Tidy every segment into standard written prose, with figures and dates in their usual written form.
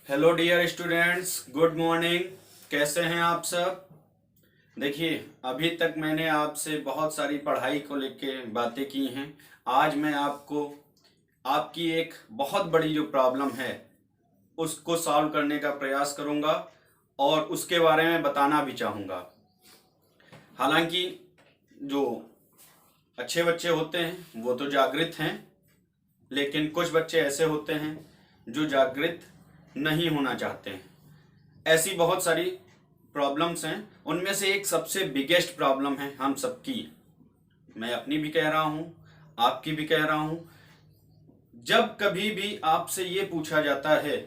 Hello dear students, good morning. कैसे हैं आप सब? देखिए, अभी तक मैंने आपसे बहुत सारी पढ़ाई को लेके बातें की हैं। आज मैं आपको आपकी एक बहुत बड़ी जो प्रॉब्लम है उसको सॉल्व करने का प्रयास करूंगा और उसके बारे में बताना भी चाहूँगा। हालांकि जो अच्छे बच्चे होते हैं वो तो जागृत हैं, लेकिन कुछ बच्चे ऐसे होते हैं जो जागृत नहीं होना चाहते हैं। ऐसी बहुत सारी प्रॉब्लम्स हैं, उनमें से एक सबसे बिगेस्ट प्रॉब्लम है हम सबकी। मैं अपनी भी कह रहा हूँ, आपकी भी कह रहा हूँ। जब कभी भी आपसे ये पूछा जाता है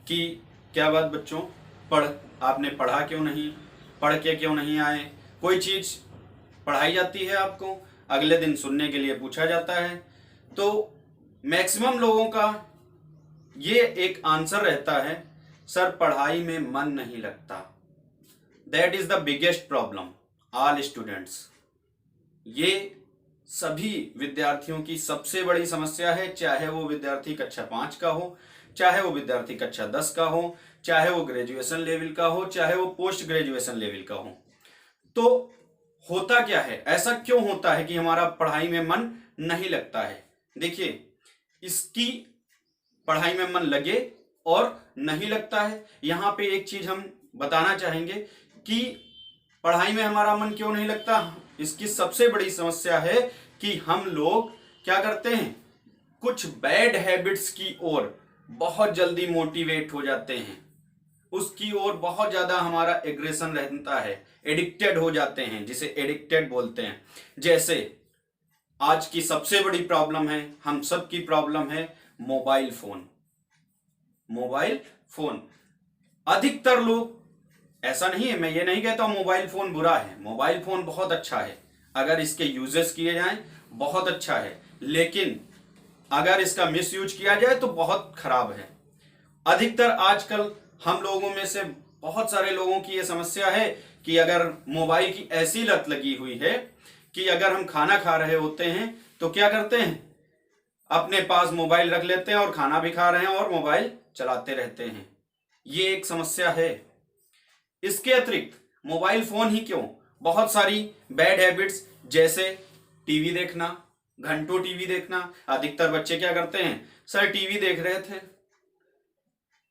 कि क्या बात बच्चों, पढ़ आपने पढ़ा क्यों नहीं, पढ़ के क्यों नहीं आए, कोई चीज़ पढ़ाई जाती है आपको, अगले दिन सुनने के लिए पूछा जाता है, तो मैक्सिमम लोगों का ये एक आंसर रहता है, सर पढ़ाई में मन नहीं लगता। That is the biggest problem all students. ये सभी विद्यार्थियों की सबसे बड़ी समस्या है, चाहे वो विद्यार्थी कक्षा 5 का हो, चाहे वो विद्यार्थी कक्षा 10 का हो, चाहे वो ग्रेजुएशन लेवल का हो, चाहे वो पोस्ट ग्रेजुएशन लेवल का हो। तो होता क्या है, ऐसा क्यों होता है कि हमारा पढ़ाई में मन नहीं लगता है? देखिए, इसकी पढ़ाई में मन लगे और नहीं लगता है, यहां पे एक चीज हम बताना चाहेंगे कि पढ़ाई में हमारा मन क्यों नहीं लगता। इसकी सबसे बड़ी समस्या है कि हम लोग क्या करते हैं, कुछ बैड हैबिट्स की ओर बहुत जल्दी मोटिवेट हो जाते हैं, उसकी ओर बहुत ज्यादा हमारा एग्रेशन रहता है, एडिक्टेड हो जाते हैं, जिसे एडिक्टेड बोलते हैं। जैसे आज की सबसे बड़ी प्रॉब्लम है, हम सब की प्रॉब्लम है, मोबाइल फोन। मोबाइल फोन अधिकतर लोग, ऐसा नहीं है, मैं ये नहीं कहता मोबाइल फोन बुरा है, मोबाइल फोन बहुत अच्छा है, अगर इसके यूजेस किए जाएं बहुत अच्छा है, लेकिन अगर इसका मिस यूज किया जाए तो बहुत खराब है। अधिकतर आजकल हम लोगों में से बहुत सारे लोगों की यह समस्या है कि अगर मोबाइल की ऐसी लत लगी हुई है कि अगर हम खाना खा रहे होते हैं तो क्या करते हैं, अपने पास मोबाइल रख लेते हैं और खाना भी खा रहे हैं और मोबाइल चलाते रहते हैं। ये एक समस्या है। इसके अतिरिक्त मोबाइल फोन ही क्यों, बहुत सारी बैड हैबिट्स, जैसे टीवी देखना, घंटों टीवी देखना। अधिकतर बच्चे क्या करते हैं, सर टीवी देख रहे थे,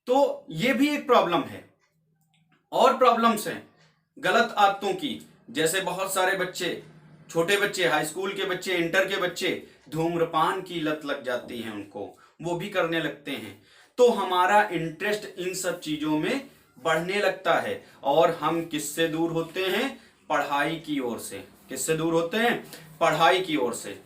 तो ये भी एक प्रॉब्लम है। और प्रॉब्लम्स हैं गलत आदतों की, जैसे बहुत सारे बच्चे, छोटे बच्चे, हाई स्कूल के बच्चे, इंटर के बच्चे, धूम्रपान की लत लग जाती है उनको, वो भी करने लगते हैं। तो हमारा इंटरेस्ट इन सब चीजों में बढ़ने लगता है और हम किससे दूर होते हैं, पढ़ाई की ओर से। किससे दूर होते हैं, पढ़ाई की ओर से।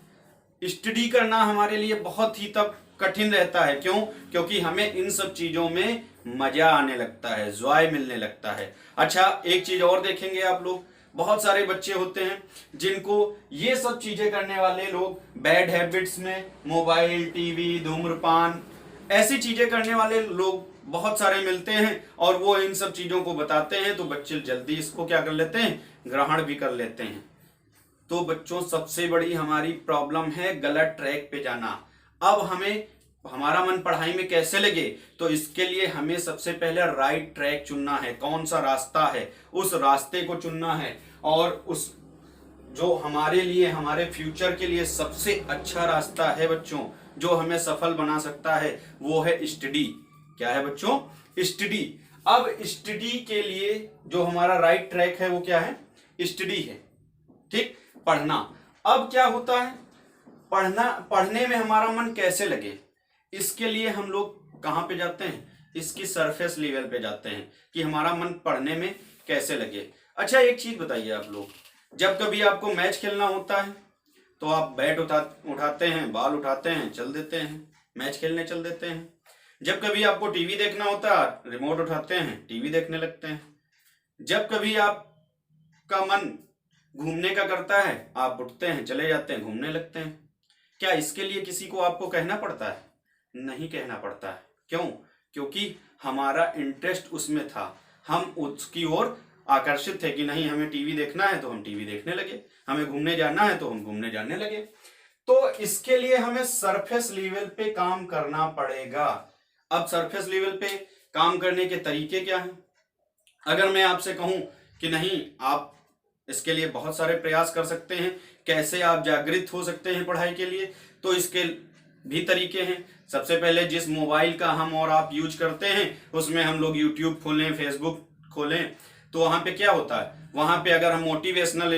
स्टडी करना हमारे लिए बहुत ही तब कठिन रहता है। क्यों? क्योंकि हमें इन सब चीजों में मजा आने लगता है, जॉय मिलने लगता है। अच्छा, एक चीज और देखेंगे आप लोग, बहुत सारे बच्चे होते हैं जिनको ये सब चीजें करने वाले लोग, बैड हैबिट्स में मोबाइल, टीवी, धूम्रपान, ऐसी चीजें करने वाले लोग बहुत सारे मिलते हैं और वो इन सब चीजों को बताते हैं, तो बच्चे जल्दी इसको क्या कर लेते हैं, ग्रहण भी कर लेते हैं। तो बच्चों, सबसे बड़ी हमारी प्रॉब्लम है गलत ट्रैक पे जाना। अब हमें हमारा मन पढ़ाई में कैसे लगे, तो इसके लिए हमें सबसे पहले राइट ट्रैक चुनना है। कौन सा रास्ता है, उस रास्ते को चुनना है। और उस जो हमारे लिए, हमारे फ्यूचर के लिए सबसे अच्छा रास्ता है बच्चों, जो हमें सफल बना सकता है, वो है स्टडी। क्या है बच्चों? स्टडी। अब स्टडी के लिए जो हमारा राइट ट्रैक है वो क्या है, स्टडी है। ठीक, पढ़ना। अब क्या होता है, पढ़ने में हमारा मन कैसे लगे, इसके लिए हम लोग कहां पे जाते हैं, इसकी सरफेस लेवल पे जाते हैं कि हमारा मन पढ़ने में कैसे लगे। अच्छा, एक चीज बताइए आप लोग, जब कभी आपको मैच खेलना होता है तो आप बैट उठाते हैं, बॉल उठाते हैं, चल देते हैं, मैच खेलने चल देते हैं। जब कभी आपको टीवी देखना होता है, रिमोट उठाते हैं, टीवी देखने लगते हैं। जब कभी आपका मन घूमने का करता है, आप उठते हैं, चले जाते हैं, घूमने लगते हैं। क्या इसके लिए किसी को आपको कहना पड़ता है? नहीं कहना पड़ता है। क्यों? क्योंकि हमारा इंटरेस्ट उसमें था, हम उसकी ओर आकर्षित थे कि नहीं, हमें टीवी देखना है तो हम टीवी देखने लगे, हमें घूमने जाना है तो हम घूमने जाने लगे। तो इसके लिए हमें सरफेस लेवल पे काम करना पड़ेगा। अब सरफेस लेवल पे काम करने के तरीके क्या हैं। अगर मैं आपसे कहूं कि नहीं, आप इसके लिए बहुत सारे प्रयास कर सकते हैं, कैसे आप जागृत हो सकते हैं पढ़ाई के लिए, तो इसके भी तरीके हैं। सबसे पहले जिस मोबाइल का हम और आप यूज करते हैं उसमें हम लोग यूट्यूब खोलें, फेसबुक खोलें, तो वहां पे क्या होता है, वहां पे अगर हम मोटिवेशनल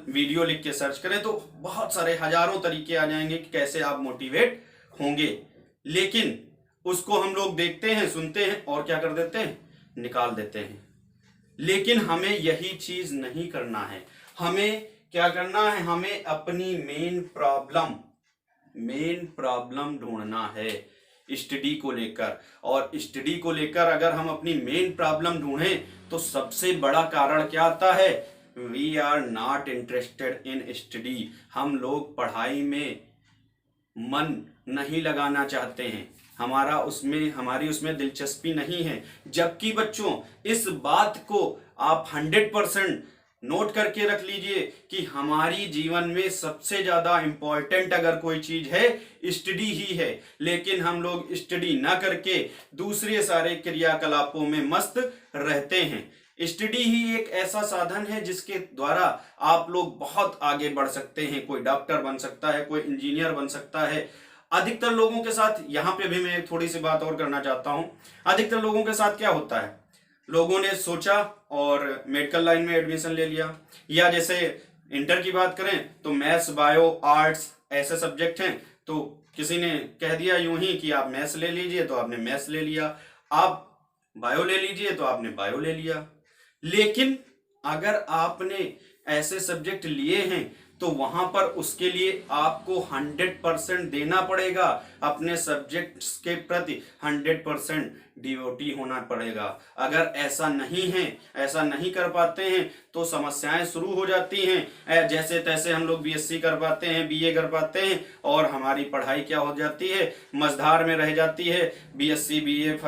वीडियो लिख के सर्च करें तो बहुत सारे हजारों तरीके आ जाएंगे कि कैसे आप मोटिवेट होंगे। लेकिन उसको हम लोग देखते हैं, सुनते हैं और क्या कर देते हैं, निकाल देते हैं। लेकिन हमें यही चीज नहीं करना है। हमें क्या करना है, हमें अपनी मेन प्रॉब्लम ढूंढना है स्टडी को लेकर। और स्टडी को लेकर अगर हम अपनी मेन प्रॉब्लम ढूंढें तो सबसे बड़ा कारण क्या आता है, we are not interested in study. हम लोग पढ़ाई में मन नहीं लगाना चाहते हैं, हमारी उसमें दिलचस्पी नहीं है। जबकि बच्चों इस बात को आप 100% नोट करके रख लीजिए कि हमारी जीवन में सबसे ज्यादा इंपॉर्टेंट अगर कोई चीज है स्टडी ही है। लेकिन हम लोग स्टडी ना करके दूसरे सारे क्रियाकलापों में मस्त रहते हैं। स्टडी ही एक ऐसा साधन है जिसके द्वारा आप लोग बहुत आगे बढ़ सकते हैं। कोई डॉक्टर बन सकता है, कोई इंजीनियर बन सकता है। अधिकतर लोगों के साथ, यहाँ पे भी मैं थोड़ी सी बात और करना चाहता हूं, अधिकतर लोगों के साथ क्या होता है, लोगों ने सोचा और मेडिकल लाइन में एडमिशन ले लिया, या जैसे इंटर की बात करें तो मैथ्स, बायो, आर्ट्स ऐसे सब्जेक्ट हैं, तो किसी ने कह दिया यूं ही कि आप मैथ्स ले लीजिए तो आपने मैथ्स ले लिया, आप बायो ले लीजिए तो आपने बायो ले लिया। लेकिन अगर आपने ऐसे सब्जेक्ट लिए हैं तो वहां पर उसके लिए आपको 100% देना पड़ेगा, अपने सब्जेक्ट्स के प्रति 100% डिवोटी होना पड़ेगा। अगर ऐसा नहीं है, ऐसा नहीं कर पाते हैं तो समस्याएं शुरू हो जाती हैं। जैसे तैसे हम लोग बीएससी कर पाते हैं, बीए कर पाते हैं और हमारी पढ़ाई क्या हो जाती है, मझधार में रह जाती है। BSc BA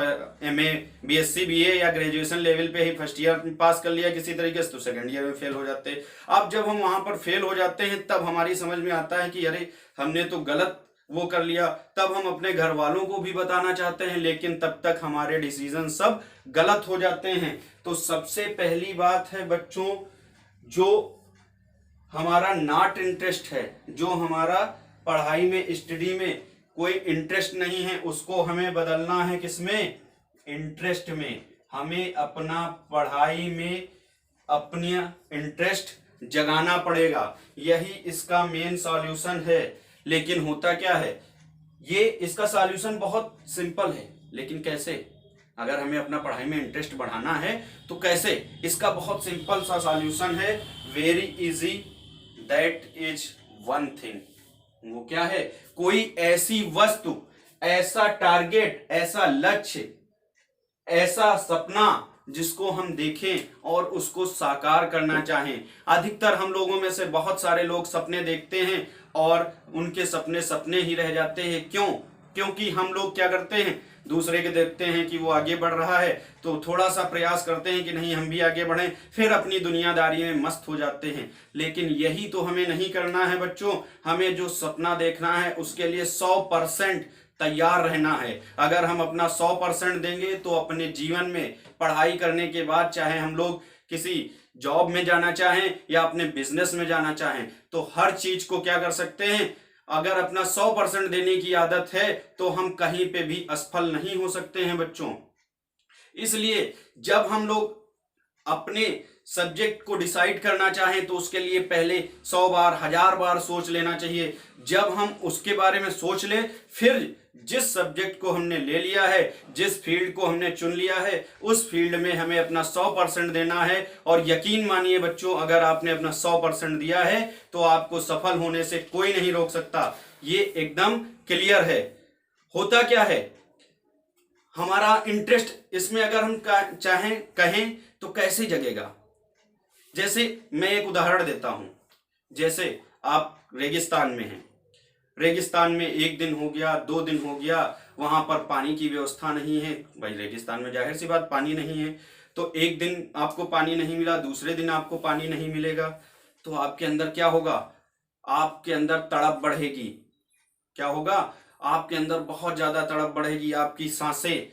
MA, BSc BA या ग्रेजुएशन लेवल पे ही फर्स्ट ईयर पास कर लिया किसी तरीके से तो सेकंड ईयर में फेल हो जाते हैं। अब जब हम वहां पर फेल हो जाते हैं तब हमारी समझ में आता है कि अरे हमने तो गलत वो कर लिया। तब हम अपने घर वालों को भी बताना चाहते हैं, लेकिन तब तक हमारे डिसीजन सब गलत हो जाते हैं। तो सबसे पहली बात है बच्चों, जो हमारा नॉट इंटरेस्ट है, जो हमारा पढ़ाई में, स्टडी में कोई इंटरेस्ट नहीं है, उसको हमें बदलना है किसमें, इंटरेस्ट में। हमें अपना पढ़ाई में अपना इंटरेस्ट जगाना पड़ेगा, यही इसका मेन सॉल्यूशन है। लेकिन होता क्या है, ये इसका सॉल्यूशन बहुत सिंपल है, लेकिन कैसे, अगर हमें अपना पढ़ाई में इंटरेस्ट बढ़ाना है तो कैसे, इसका बहुत सिंपल सा सॉल्यूशन है, very easy, that is one thing. वो क्या है, कोई ऐसी वस्तु, ऐसा टारगेट, ऐसा लक्ष्य, ऐसा सपना जिसको हम देखें और उसको साकार करना चाहें। अधिकतर हम लोगों में से बहुत सारे लोग सपने देखते हैं और उनके सपने सपने ही रह जाते हैं। क्यों? क्योंकि हम लोग क्या करते हैं, दूसरे के देखते हैं कि वो आगे बढ़ रहा है तो थोड़ा सा प्रयास करते हैं कि नहीं हम भी आगे बढ़ें, फिर अपनी दुनियादारी में मस्त हो जाते हैं। लेकिन यही तो हमें नहीं करना है बच्चों। हमें जो सपना देखना है उसके लिए 100% तैयार रहना है। अगर हम अपना 100% देंगे तो अपने जीवन में पढ़ाई करने के बाद, चाहे हम लोग किसी जॉब में जाना चाहें या अपने बिजनेस में जाना चाहें, तो हर चीज को क्या कर सकते हैं, अगर अपना 100% देने की आदत है तो हम कहीं पे भी असफल नहीं हो सकते हैं बच्चों। इसलिए जब हम लोग अपने सब्जेक्ट को डिसाइड करना चाहें तो उसके लिए पहले 100 बार, 1000 बार सोच लेना चाहिए। जब हम उसके बारे में सोच लें, फिर जिस सब्जेक्ट को हमने ले लिया है, जिस फील्ड को हमने चुन लिया है, उस फील्ड में हमें अपना 100% देना है। और यकीन मानिए बच्चों, अगर आपने अपना 100% दिया है तो आपको सफल होने से कोई नहीं रोक सकता। ये एकदम क्लियर है। होता क्या है, हमारा इंटरेस्ट इसमें अगर हम चाहें कहें तो कैसे जगेगा। जैसे मैं एक उदाहरण देता हूं, जैसे आप रेगिस्तान में हैं, रेगिस्तान में 1 दिन हो गया, 2 दिन हो गया, वहां पर पानी की व्यवस्था नहीं है। भाई रेगिस्तान में जाहिर सी बात पानी नहीं है, तो 1 दिन आपको पानी नहीं मिला, दूसरे दिन आपको पानी नहीं मिलेगा, तो आपके अंदर क्या होगा, आपके अंदर तड़प बढ़ेगी। क्या होगा, आपके अंदर बहुत ज्यादा तड़प बढ़ेगी, आपकी सांसें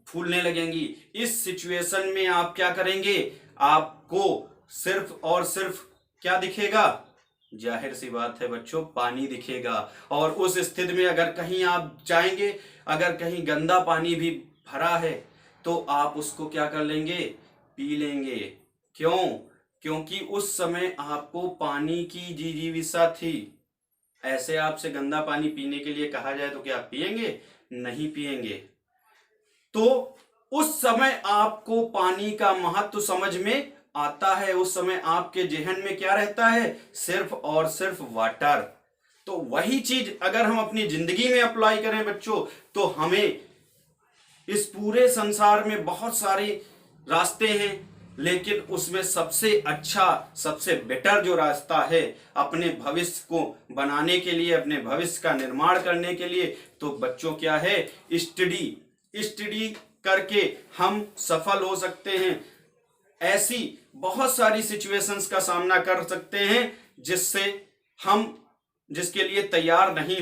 फूलने लगेंगी। इस सिचुएशन में आप क्या करेंगे, आपको सिर्फ और सिर्फ क्या दिखेगा, जाहिर सी बात है बच्चों, पानी दिखेगा। और उस स्थिति में अगर कहीं आप जाएंगे, अगर कहीं गंदा पानी भी भरा है तो आप उसको क्या कर लेंगे, पी लेंगे। क्यों? क्योंकि उस समय आपको पानी की जिजीविसा थी। ऐसे आपसे गंदा पानी पीने के लिए कहा जाए तो क्या आप पिएंगे? नहीं पिएंगे। तो उस समय आपको पानी का महत्व समझ में आता है। उस समय आपके जेहन में क्या रहता है, सिर्फ और सिर्फ वाटर। तो वही चीज अगर हम अपनी जिंदगी में अप्लाई करें बच्चों, तो हमें इस पूरे संसार में बहुत सारे रास्ते हैं, लेकिन उसमें सबसे अच्छा, सबसे बेटर जो रास्ता है अपने भविष्य को बनाने के लिए, अपने भविष्य का निर्माण करने के लिए, तो बच्चों क्या है, स्टडी करके हम सफल हो सकते हैं। ऐसी बहुत सारी सिचुएशंस का सामना कर सकते हैं जिसके लिए तैयार नहीं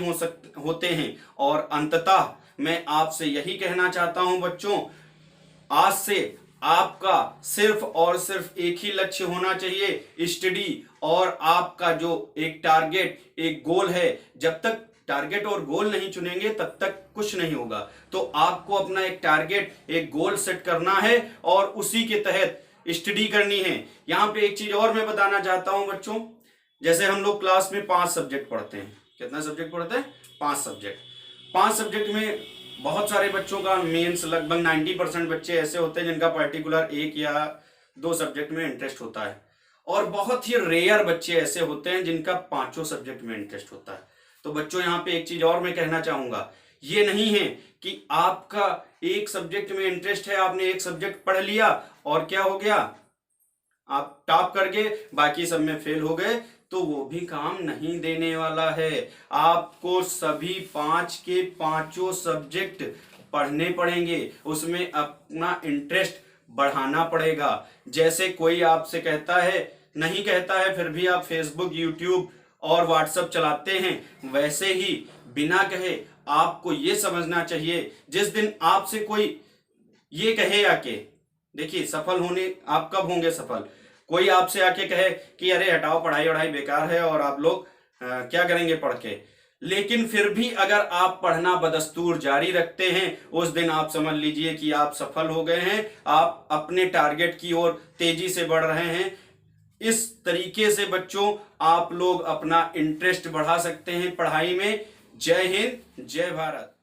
होते हैं। और अंततः मैं आपसे यही कहना चाहता हूं बच्चों, आज से आपका सिर्फ और सिर्फ एक ही लक्ष्य होना चाहिए, स्टडी। और आपका जो एक टारगेट, एक गोल है, जब तक टारगेट और गोल नहीं चुनेंगे तब तक कुछ नहीं होगा। तो आपको अपना एक टारगेट, एक गोल सेट करना है और उसी के तहत स्टडी करनी है। यहां पे एक चीज और मैं बताना चाहता हूं बच्चों, जैसे हम लोग क्लास में 5 सब्जेक्ट पढ़ते हैं। कितना सब्जेक्ट पढ़ते हैं? 5 सब्जेक्ट। 5 सब्जेक्ट में बहुत सारे बच्चों का मेंस, लगभग 90% बच्चे ऐसे होते हैं जिनका पर्टिकुलर 1 या 2 सब्जेक्ट में इंटरेस्ट होता है, और बहुत ही रेयर बच्चे ऐसे होते हैं जिनका 5 सब्जेक्ट में इंटरेस्ट होता है। तो बच्चों यहाँ पे एक चीज और मैं कहना चाहूंगा, ये नहीं है कि आपका एक सब्जेक्ट में इंटरेस्ट है, आपने एक सब्जेक्ट पढ़ लिया और क्या हो गया, आप टॉप करके बाकी सब में फेल हो गए, तो वो भी काम नहीं देने वाला है। आपको सभी 5 के 5 सब्जेक्ट पढ़ने पड़ेंगे, उसमें अपना इंटरेस्ट बढ़ाना पड़ेगा। जैसे कोई आपसे कहता है, नहीं कहता है, फिर भी आप फेसबुक, यूट्यूब और व्हाट्सएप चलाते हैं, वैसे ही बिना कहे आपको ये समझना चाहिए, जिस दिन आपसे कोई ये कहे आके, देखिए सफल होने आप कब होंगे सफल, कोई आपसे आके कहे कि अरे हटाओ, पढ़ाई वढ़ाई बेकार है और आप लोग क्या करेंगे पढ़ के, लेकिन फिर भी अगर आप पढ़ना बदस्तूर जारी रखते हैं, उस दिन आप समझ लीजिए कि आप सफल हो गए हैं, आप अपने टारगेट की ओर तेजी से बढ़ रहे हैं। इस तरीके से बच्चों आप लोग अपना इंटरेस्ट बढ़ा सकते हैं पढ़ाई में। जय हिंद, जय भारत।